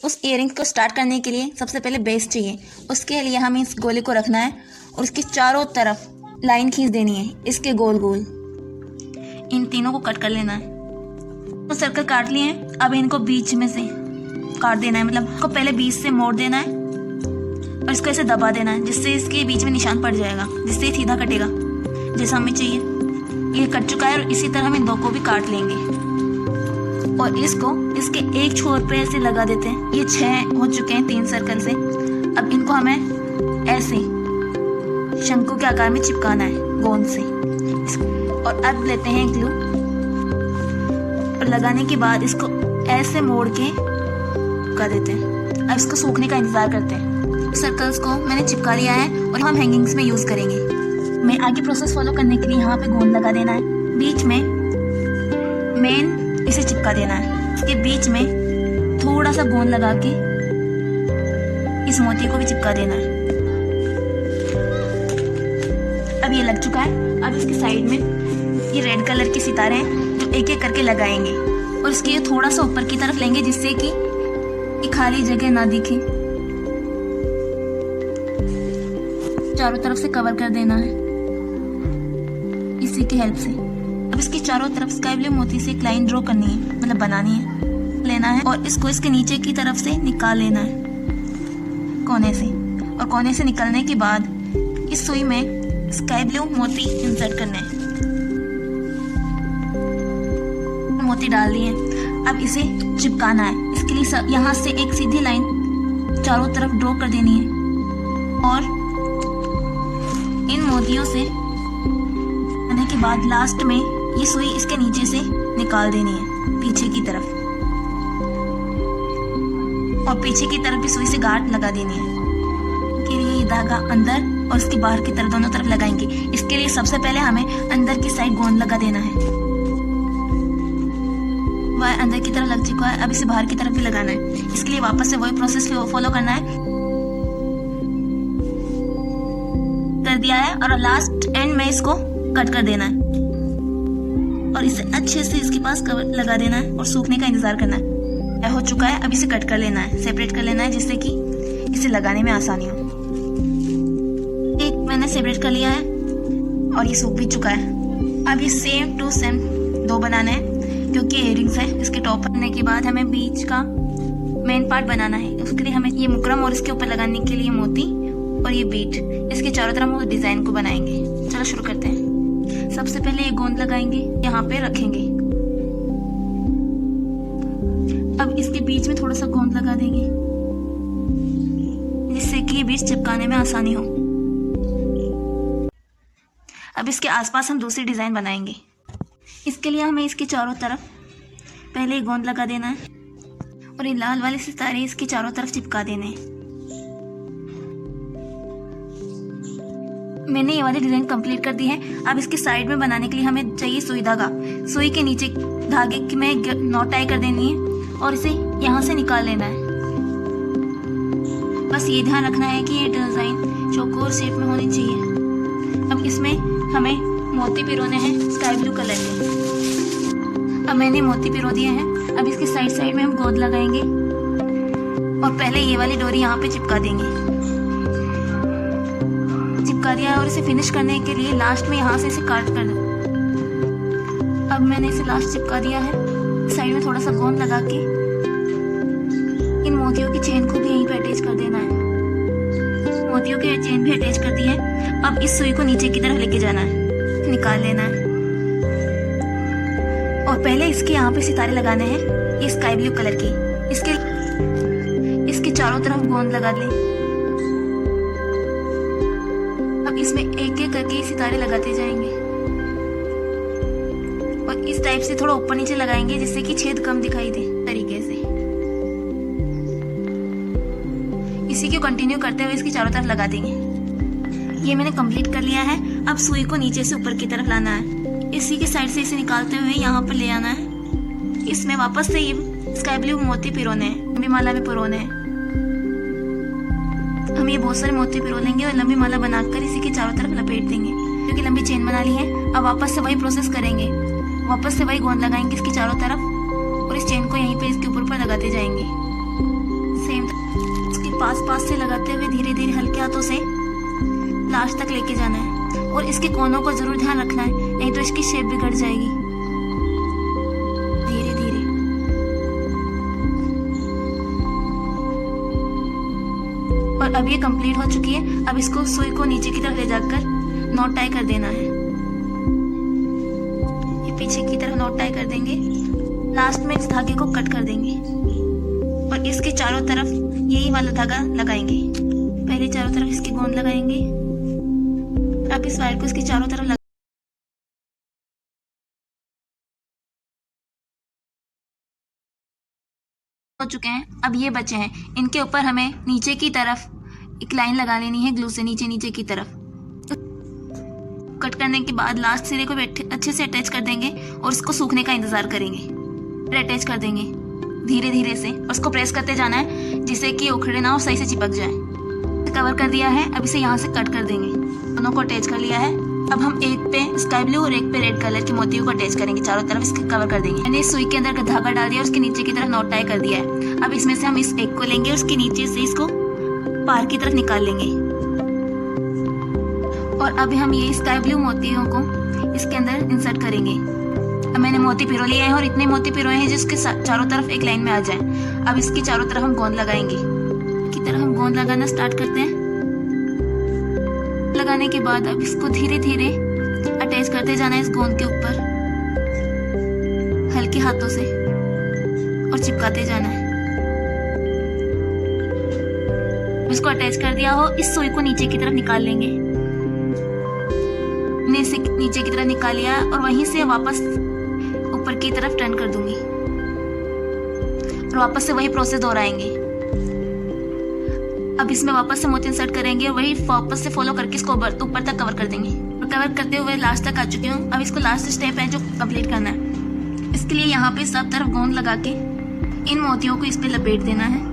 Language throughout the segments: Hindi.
उस इयररिंग को स्टार्ट करने के लिए सबसे पहले बेस चाहिए। उसके लिए हमें इस गोले को रखना है और उसके चारों तरफ लाइन खींच देनी है, इसके गोल गोल। इन तीनों को कट कर लेना है। तो सर्कल काट लिए हैं, अब इनको बीच में से काट देना है, मतलब इसको पहले बीच से मोड़ देना है और इसको ऐसे दबा देना है, जिससे इसके बीच में निशान पड़ जाएगा, जिससे ये सीधा कटेगा जैसा हमें चाहिए। ये कट चुका है और इसी तरह हम इन दो को भी काट लेंगे और इसको इसके एक छोर पे ऐसे लगा देते हैं। ये 6 हो चुके हैं 3 सर्कल से। अब इनको हमें ऐसे शंकु के आकार में चिपकाना है गोंद से। और अब लेते हैं ग्लू और लगाने के बाद इसको ऐसे मोड़ के चिपका देते हैं। अब इसको सूखने का इंतजार करते हैं। सर्कल्स को मैंने चिपका लिया है और हम हैंगिंग्स में यूज करेंगे। मैं आगे प्रोसेस फॉलो करने के लिए यहाँ पे गोंद लगा देना है, बीच में मेन इसे चिपका देना है, इसके बीच में थोड़ा सा गोंद लगा के इस मोती को भी चिपका देना है। अब ये लग चुका है। अब इसके साइड में ये रेड कलर के सितारे हैं जो एक एक करके लगाएंगे और इसके ये थोड़ा सा ऊपर की तरफ लेंगे जिससे कि ये खाली जगह ना दिखे। चारों तरफ से कवर कर देना है इसी की हेल्प से। अब इसकी चारों तरफ स्काई ब्लू मोती से एक लाइन ड्रॉ करनी है, मतलब बनानी है, लेना है और इसको इसके नीचे की तरफ से निकाल लेना है कोने से। और कोने से निकलने के बाद इस सुई में स्काई ब्लू मोती इंसर्ट करने हैं। मोती डाल दिए, अब इसे चिपकाना है। इसके लिए यहाँ से एक सीधी लाइन चारों तरफ ड्रॉ कर देनी है और इन मोतियों से करने के बाद लास्ट में ये सुई इसके नीचे से निकाल देनी है पीछे की तरफ और पीछे की तरफ भी सुई से गांठ लगा देनी है। के लिए ये धागा अंदर और इसके बाहर की तरफ दोनों तरफ लगाएंगे। इसके लिए सबसे पहले हमें अंदर की साइड गोंद लगा देना है। वह अंदर की तरफ लग चुका है, अब इसे बाहर की तरफ भी लगाना है। इसके लिए वापस से वही प्रोसेस फॉलो करना है, कर दिया है और लास्ट एंड में इसको कट कर देना है और इसे अच्छे से इसके पास कवर लगा देना है और सूखने का इंतजार करना है। यह हो चुका है, अब इसे कट कर लेना है, सेपरेट कर लेना है जिससे कि इसे लगाने में आसानी हो। एक मैंने सेपरेट कर लिया है और ये सूख भी चुका है। अब ये सेम टू सेम 2 बनाना है क्योंकि इयररिंग्स है। इसके टॉप करने के बाद हमें बीच का मेन पार्ट बनाना है। उसके लिए हमें ये मुकरम और इसके ऊपर लगाने के लिए मोती और ये बीट, इसके चारों तरफ हम डिजाइन को बनाएंगे। चलो शुरू करते हैं। सबसे पहले ये गोंद लगाएंगे, यहाँ पे रखेंगे। अब इसके बीच में थोड़ा सा गोंद लगा देंगे जिससे कि ये बीच चिपकाने में आसानी हो। अब इसके आसपास हम दूसरी डिजाइन बनाएंगे। इसके लिए हमें इसके चारों तरफ पहले गोंद लगा देना है और ये लाल वाले सितारे इसके चारों तरफ चिपका देने हैं। मैंने ये वाली डिजाइन कंप्लीट कर दी है। अब इसके साइड में बनाने के लिए हमें चाहिए सुई धागा। सुई के नीचे धागे की में नॉट टाई कर देनी है और इसे यहाँ से निकाल लेना है। बस ये ध्यान रखना है कि ये डिजाइन चौकोर शेप में होनी चाहिए। अब इसमें हमें मोती पिरोने हैं स्काई ब्लू कलर के। अब मैंने मोती पिरो दिए हैं। अब इसके साइड में हम गोंद लगाएंगे और पहले ये वाली डोरी यहाँ पे चिपका देंगे। चिपका दिया है और इसे फिनिश करने के लिए लास्ट में यहाँ से इसे काट कर दो। अब मैंने इसे लास्ट चिपका दिया है। साइड में थोड़ा सा गोंद लगा के इन मोतियों की चेन को भी यहीं पे अटैच कर देना है। मोतियों की चेन भी अटैच कर दी है। अब इस सुई को नीचे की तरफ लेके जाना है, निकाल लेना है और पहले इसके यहाँ पे सितारे लगाने हैं, ये स्काई ब्लू कलर की। इसके चारों तरफ गोंद लगा लें। अब इसमें एक एक करके सितारे लगाते जाएंगे और इस टाइप से थोड़ा ऊपर नीचे लगाएंगे जिससे कि छेद कम दिखाई दे तरीके से। इसी को कंटिन्यू करते हुए इसकी चारों तरफ लगा देंगे। ये मैंने कंप्लीट कर लिया है। अब सुई को नीचे से ऊपर की तरफ लाना है। इसी के साइड से इसे निकालते हुए यहाँ पर ले आना है। इसमें वापस से ये स्काई ब्लू मोती पिरोने हैं, लंबी माला में पिरोने हैं। हम ये बहुत सारे मोती पिरो लेंगे और लंबी माला बनाकर इसी के चारों तरफ लपेट देंगे क्योंकि लंबी चेन बना ली है। अब वापस से वही प्रोसेस करेंगे, वापस से वही गोंद लगाएंगे इसकी चारों तरफ और इस चेन को यहीं पे इसके ऊपर लगाते जाएंगे। पास पास से लगाते हुए धीरे धीरे हल्के हाथों से लास्ट तक लेके जाना है और इसके कोनों को जरूर ध्यान रखना है, नहीं तो इसकी शेप बिगड़ जाएगी। धीरे धीरे और अब ये कंप्लीट हो चुकी है। अब इसको सुई को नीचे की तरफ ले जाकर नॉट टाई कर देना है। ये पीछे की तरफ नॉट टाई कर देंगे। लास्ट में इस धागे को कट कर देंगे और इसके चारों तरफ यही वाला धागा लगाएंगे। पहले चारों तरफ इसकी गोंद लगाएंगे। अब इस वायर को इसके चारों तरफ हो चुके हैं। अब ये बचे हैं, इनके ऊपर हमें नीचे की तरफ एक लाइन लगा लेनी है ग्लू से, नीचे नीचे की तरफ। कट करने के बाद लास्ट सिरे को अच्छे से अटैच कर देंगे और उसको सूखने का इंतजार करेंगे। फिर अटैच कर देंगे धीरे धीरे से और उसको प्रेस करते जाना है जिससे कि उखड़े ना और सही से चिपक जाए। कवर कर दिया है। अब इसे यहाँ से कट कर देंगे। दोनों को अटैच कर लिया है। अब हम एक पे स्काई ब्लू और एक पे रेड कलर के मोतियों को अटैच करेंगे, चारों तरफ इसके कवर कर देंगे। मैंने सुई के अंदर धागा डाल दिया, उसके नीचे की तरफ नॉट टाई कर दिया है। अब इसमें से हम इस एक को लेंगे, उसके नीचे से इसको पार की तरफ निकाल लेंगे और अब हम ये स्काई ब्लू मोतियों को इसके अंदर इंसर्ट करेंगे। अब मैंने मोती पिरो लिए हैं और इतने मोती पिरोए हैं जिसके चारों तरफ एक लाइन में आ जाए। अब इसकी चारों तरफ हम गोंद लगाएंगे। की तरफ हम गोंद लगाना स्टार्ट करते हैं। लगाने के बाद अब इसको धीरे धीरे अटैच करते जाना है इस गोंद के ऊपर हल्के हाथों से और चिपकाते जाना है। इसको अटैच कर दिया हो, इस सुई को नीचे की तरफ निकाल लेंगे। नीचे की तरफ निकाल लिया और वहीं से वापस ऊपर की तरफ टर्न कर दूंगी और वापस से वही प्रोसेस दोहराएंगे। अब इसमें वापस से मोती इंसर्ट करेंगे और वही वापस से फॉलो करके इसको ऊपर तक कवर कर देंगे। और कवर करते हुए लास्ट तक आ चुकी हूँ। अब इसको लास्ट स्टेप है जो कंप्लीट करना है। इसके लिए यहाँ पे सब तरफ गोंद लगा के इन मोतियों को इस पे लपेट देना है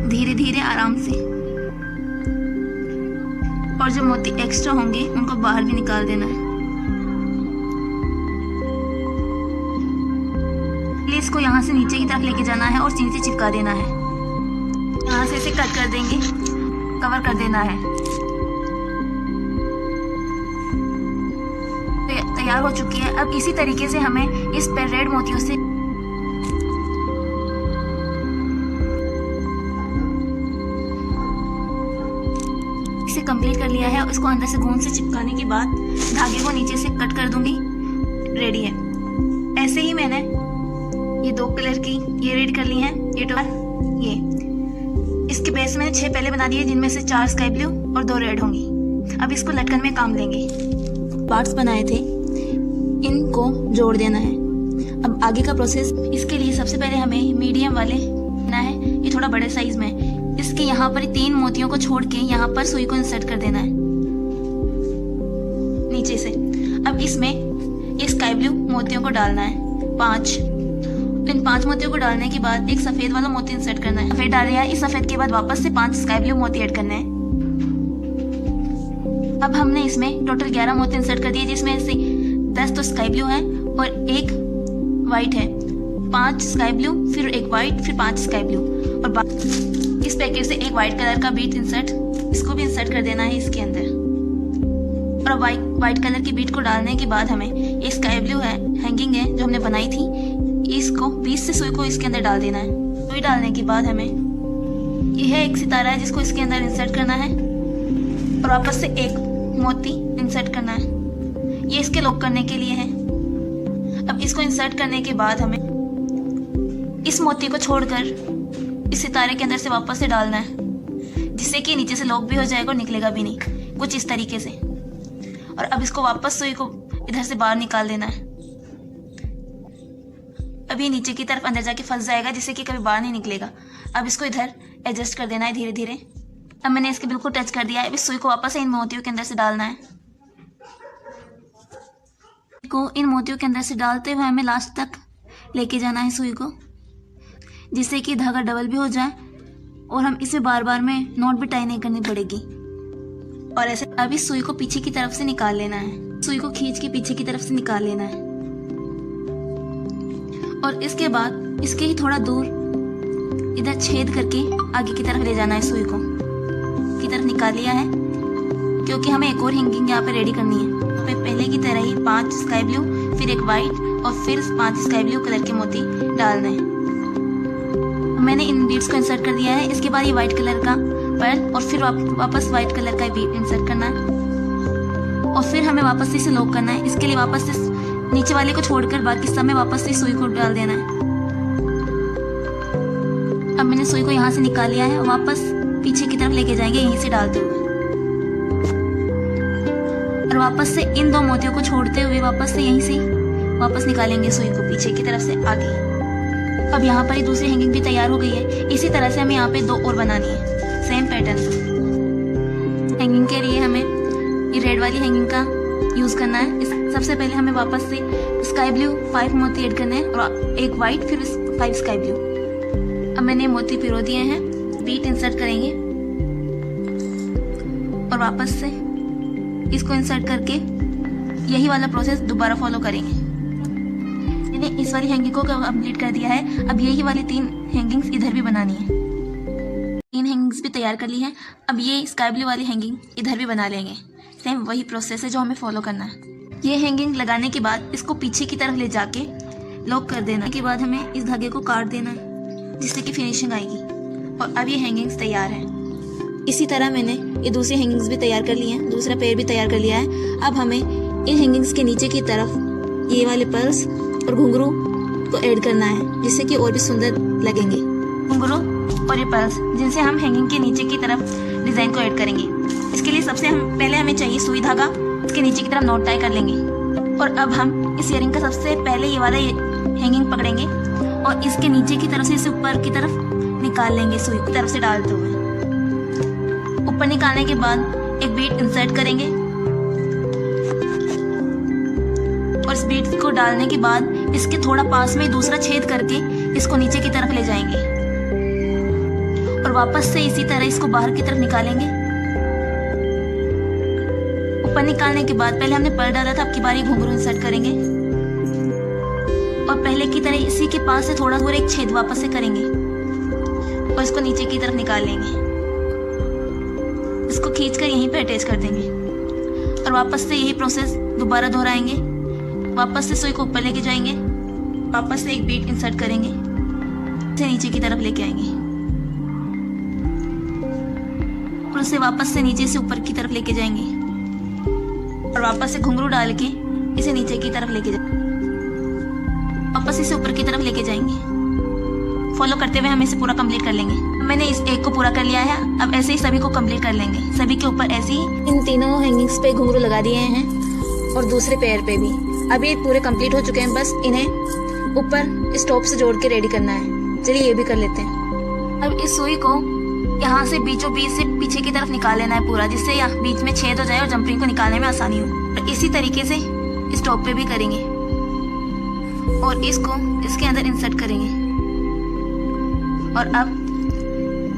धीरे धीरे आराम से। और जो मोती एक्स्ट्रा होंगे उनको बाहर भी निकाल देना है। इसको यहाँ से नीचे की तरफ लेके जाना है और सीने से चिपका देना है। यहाँ से इसे कट कर देंगे, कवर कर देना है। तैयार हो चुकी है। अब इसी तरीके से हमें इस पर रेड मोतियों से इसे कंप्लीट कर लिया है। इसको अंदर से गोंद से चिपकाने के बाद धागे को नीचे से कट कर दूंगी। रेडी है। ऐसे ही मैंने ये 2 कलर की ये रेड कर ली हैं। ये इसके बेस में 6 पहले बना दिए जिनमें से 4 स्काई ब्लू और 2 रेड होंगी। अब इसको लटकन में काम लेंगे। पार्ट्स बनाए थे, इनको जोड़ देना है। अब आगे का प्रोसेस, इसके लिए सबसे पहले हमें मीडियम वाले लेना है। ये थोड़ा बड़े साइज में। इसके यहाँ पर 3 मोतियों को छोड़ के यहाँ पर सुई को इंसर्ट कर देना है नीचे से। अब इसमें ये स्काई ब्लू मोतियों को डालना है 5। इन 5 मोतियों को डालने के बाद एक सफेद वाला मोती इंसर्ट करना है। सफेद डाल दिया। इस सफेद के बाद वापस से 5 स्काई ब्लू मोती ऐड करने हैं। अब हमने इसमें टोटल 11 मोती इंसर्ट कर दिए, जिसमें से 10 तो स्काई ब्लू है और 1 वाइट है। 5 स्काई ब्लू, फिर 1 वाइट, फिर 5 स्काई ब्लू। और इस पैकेट से एक वाइट कलर का बीट इंसर्ट, इसको भी इंसर्ट कर देना है इसके अंदर। और वाइट कलर की बीट को डालने के बाद हमें ये स्काई ब्लू है हैंगिंग है जो हमने बनाई थी, इसको 20 से सुई को इसके अंदर डाल देना है। सुई डालने के बाद हमें यह है एक सितारा है जिसको इसके अंदर इंसर्ट करना है और वापस से एक मोती इंसर्ट करना है। ये इसके लॉक करने के लिए है। अब इसको इंसर्ट करने के बाद हमें इस मोती को छोड़कर इस सितारे के अंदर से वापस से डालना है, जिससे कि नीचे से लॉक भी हो जाएगा और निकलेगा भी नहीं, कुछ इस तरीके से। और अब इसको वापस सुई को इधर से बाहर निकाल देना है। अभी नीचे की तरफ अंदर जाके फंस जाएगा, जिससे कि कभी बाहर नहीं निकलेगा। अब इसको इधर एडजस्ट कर देना है धीरे धीरे। अब मैंने इसके बिल्कुल टच कर दिया है। अब इस सुई को वापस से इन मोतियों के अंदर से डालना है। को इन मोतियों के अंदर से डालते हुए हमें लास्ट तक लेके जाना है सुई को, जिससे कि धागा डबल भी हो जाए और हम इसे बार बार में नॉट भी टाई नहीं करनी पड़ेगी। और ऐसे अब इस सुई को पीछे की तरफ से निकाल लेना है। सुई को खींच के पीछे की तरफ से निकाल लेना है और इसके बाद इसके ही थोड़ा दूर इधर छेद करके आगे की तरफ ले जाना है, सुई को की तरफ निकाल लिया है, क्योंकि हमें एक और हैंगिंग यहाँ पे रेडी करनी है। यहाँ पे पहले की तरह ही 5 स्काई ब्लू, फिर एक वाइट और फिर 5 स्काई ब्लू कलर के मोती डालने हैं। मैंने इन बीड्स को इंसर्ट कर दिया है। इसके बाद ये वाइट कलर का पर्ल और फिर वापस वाइट कलर का बीड इंसर्ट करना है और फिर हमें वापस से इसे लॉक करना है। इसके लिए वापस से नीचे वाले को छोड़कर बाकी सब में वापस से सुई को डाल देना है। अब मैंने सुई को यहाँ से निकाल लिया है और वापस पीछे की तरफ लेके जाएंगे यहीं से डालते हुए, और वापस से इन 2 मोतियों को छोड़ते हुए वापस से यहीं से वापस निकालेंगे सुई को पीछे की तरफ से आगे। अब यहाँ पर ये दूसरी हैंगिंग भी तैयार हो गई है। इसी तरह से हमें यहाँ पे 2 और बनानी है, सेम पैटर्न। हैंगिंग के लिए हमें ये रेड वाली हैंगिंग का यूज करना है। सबसे पहले हमें वापस से स्काई ब्लू 5 मोती ऐड करने हैं और एक वाइट, फिर 5 स्काई ब्लू। अब मैंने मोती पिरो दिए हैं, बीट इंसर्ट करेंगे और वापस से इसको इंसर्ट करके यही वाला प्रोसेस दोबारा फॉलो करेंगे। मैंने इस वाली हैंगिंग को कंप्लीट कर दिया है। अब यही वाली 3 हैंगिंग्स इधर भी बनानी है। 3 हैंगिंग्स भी तैयार कर ली है। अब ये स्काई ब्लू वाली हैंगिंग इधर भी बना लेंगे। सेम वही प्रोसेस है जो हमें फॉलो करना है। ये हैंगिंग लगाने के बाद इसको पीछे की तरफ ले जाके लॉक कर देना। के बाद हमें इस धागे को काट देना है जिससे कि फिनिशिंग आएगी। और अब ये हैंगिंग्स तैयार है। इसी तरह मैंने ये दूसरी हैंगिंग्स भी तैयार कर ली हैं, दूसरा पेयर भी तैयार कर लिया है। अब हमें इन हैंगिंग्स के नीचे की तरफ ये वाले पर्ल्स और घुंघरू को ऐड करना है जिससे कि और भी सुंदर लगेंगे। घुंघरू और ये पर्ल्स जिनसे हम हैंगिंग के नीचे की तरफ डिजाइन को ऐड करेंगे। इसके लिए सबसे पहले हमें चाहिए सुई धागा। इसके नीचे की तरफ नॉट टाई कर लेंगे और अब हम इस ईयरिंग का सबसे पहले ये वाला हैंगिंग पकड़ेंगे और इसके नीचे की तरफ से इसे ऊपर की तरफ निकाल लेंगे सुई की तरफ से डालते हुए। ऊपर निकालने के बाद एक बीड इंसर्ट करेंगे और इस बीड को डालने के बाद इसके थोड़ा पास में दूसरा छेद करके इसको नीचे की तरफ ले जाएंगे और वापस से इसी तरह इसको बाहर की तरफ निकालेंगे। ऊपर निकालने के बाद पहले हमने पर्ल डाला था, अब की बारी घुंघरू इंसर्ट करेंगे और पहले की तरह इसी के पास से थोड़ा दूर एक छेद वापस से करेंगे और इसको नीचे की तरफ निकाल लेंगे। इसको खींचकर यहीं पे अटैच कर देंगे और वापस से यही प्रोसेस दोबारा दोहराएंगे। वापस से सुई को ऊपर लेके जाएंगे, वापस से एक बीट इंसर्ट करेंगे, इसे नीचे की तरफ लेके आएंगे और उसे वापस से नीचे से ऊपर की तरफ लेके जाएंगे और वापस से घुंघरू डाल के इसे नीचे की तरफ लेके जाएंगे, वापस इसे ऊपर की तरफ लेके जाएंगे। फॉलो करते हुए हम इसे पूरा कंप्लीट कर लेंगे। मैंने इस एक को पूरा कर लिया है। अब ऐसे ही सभी को कंप्लीट कर लेंगे। सभी के ऊपर ऐसे ही इन तीनों हैंगिंग्स पे घुंघरू लगा दिए हैं और दूसरे पेयर पे भी। अब ये पूरे कंप्लीट हो चुके हैं, बस इन्हें ऊपर स्टॉप से जोड़ के रेडी करना है। चलिए ये भी कर लेते हैं। अब इस सुई को यहाँ से बीचों बीच से पीछे की तरफ निकाल लेना है पूरा, जिससे यहाँ बीच में छेद हो जाए और जंपरिंग को निकालने में आसानी हो। और इसी तरीके से स्टॉप पे भी करेंगे और इसको इसके अंदर इंसर्ट करेंगे और अब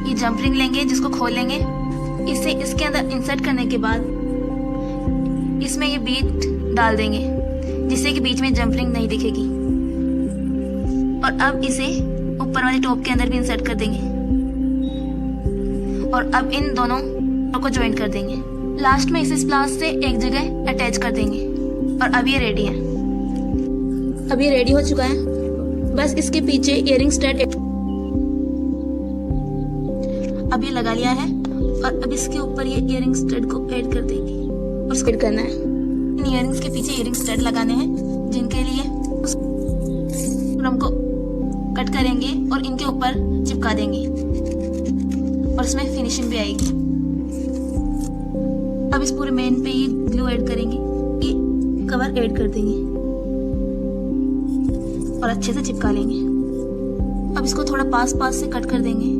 ये जंपरिंग लेंगे जिसको खोल लेंगे। इसे इसके अंदर इंसर्ट करने के बाद इसमें ये बीट डाल देंगे जिससे कि बीच में जंपरिंग नहीं दिखेगी और अब इसे ऊपर वाले टॉप के अंदर भी इंसर्ट कर देंगे और अब इन दोनों को ज्वाइन कर देंगे। लास्ट में इसे स्प्लास से एक जगह अटैच कर देंगे और अब ये रेडी है। अब ये रेडी हो चुका है, बस इसके पीछे इयरिंग स्टड अब ये लगा लिया है और अब इसके ऊपर ये इयरिंग स्टड को ऐड कर देंगे और स्किड करना है। इन इयरिंग्स के पीछे इयरिंग स्टड लगाने हैं जिनके लिए उस रम को कट करेंगे और इनके ऊपर चिपका देंगे और इसमें फिनिशिंग भी आएगी। अब इस पूरे मेन पे ये ग्लू ऐड करेंगे, ये कवर ऐड कर देंगे और अच्छे से चिपका लेंगे। अब इसको थोड़ा पास पास से कट कर देंगे।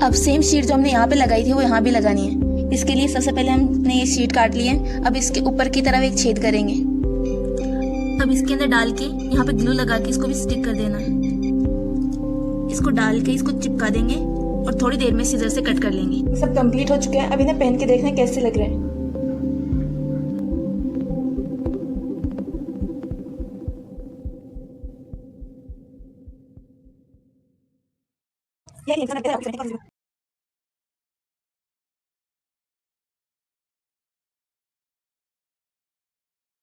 अब सेम शीट जो हमने यहाँ पे लगाई थी वो यहाँ भी लगानी है। इसके लिए सबसे पहले हमने ये शीट काट ली है। अब इसके ऊपर की तरफ एक छेद करेंगे। अब इसके अंदर डाल के यहाँ पे ग्लू लगा के इसको भी स्टिक कर देना है। इसको डाल के इसको चिपका देंगे और थोड़ी देर में सीजर से कट कर लेंगे। सब कंप्लीट हो चुके हैं। अब इन्हें पहन के देखना कैसे लग रहे हैं। यही